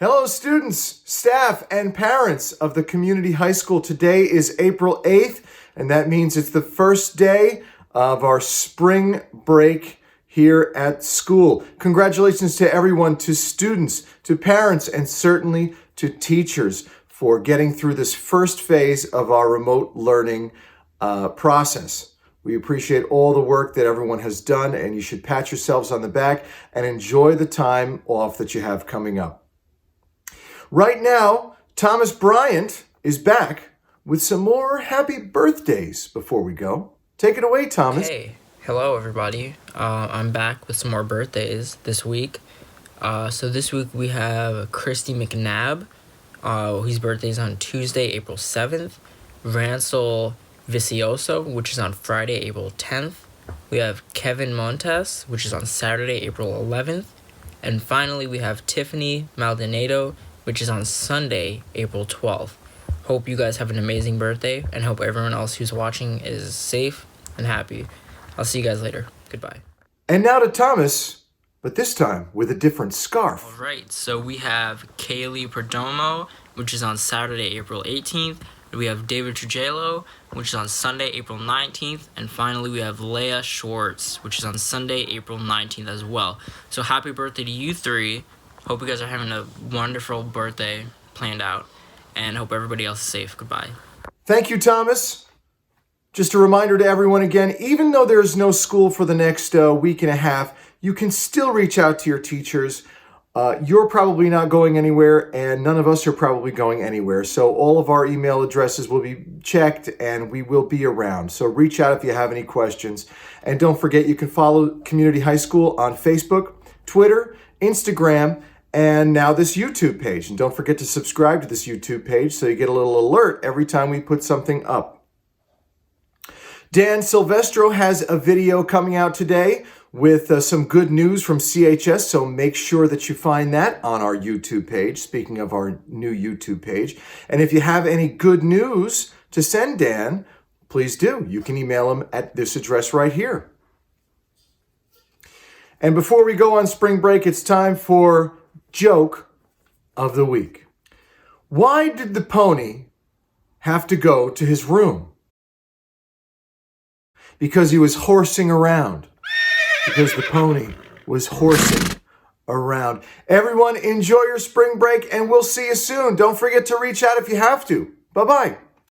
Hello, students, staff, and parents of the community high school. Today is April 8th, and that means it's the first day of our spring break here at school. Congratulations to everyone, to students, to parents, and certainly to teachers for getting through this first phase of our remote learning process. We appreciate all the work that everyone has done, and you should pat yourselves on the back and enjoy the time off that you have coming up. Right now, Thomas Bryant is back with some more happy birthdays before we go. Take it away, Thomas. Hey, hello everybody. I'm back with some more birthdays this week. So this week we have Christy McNabb, whose birthday is on Tuesday, April 7th. Rancel Vicioso, which is on Friday, April 10th. We have Kevin Montes, which is on Saturday, April 11th. And finally, we have Tiffany Maldonado, which is on Sunday, April 12th. Hope you guys have an amazing birthday, and hope everyone else who's watching is safe and happy. I'll see you guys later. Goodbye. And now to Thomas, but this time with a different scarf. All right, so we have Kaylee Perdomo, which is on Saturday, April 18th. We have David Trujillo, which is on Sunday, April 19th. And finally, we have Leah Schwartz, which is on Sunday, April 19th as well. So happy birthday to you three. Hope you guys are having a wonderful birthday planned out. And hope everybody else is safe. Goodbye. Thank you, Thomas. Just a reminder to everyone again, even though there's no school for the next week and a half, you can still reach out to your teachers. You're probably not going anywhere, and none of us are probably going anywhere. So all of our email addresses will be checked, and we will be around. So reach out if you have any questions. And don't forget, you can follow Community High School on Facebook, Twitter, Instagram, and now this YouTube page. And don't forget to subscribe to this YouTube page so you get a little alert every time we put something up. Dan Silvestro has a video coming out today with some good news from CHS, so make sure that you find that on our YouTube page, speaking of our new YouTube page. And if you have any good news to send Dan, please do. You can email him at this address right here. And before we go on spring break, it's time for Joke of the Week. Why did the pony have to go to his room? Because he was horsing around. Because the pony was horsing around. Everyone, enjoy your spring break, and we'll see you soon. Don't forget to reach out if you have to. Bye-bye.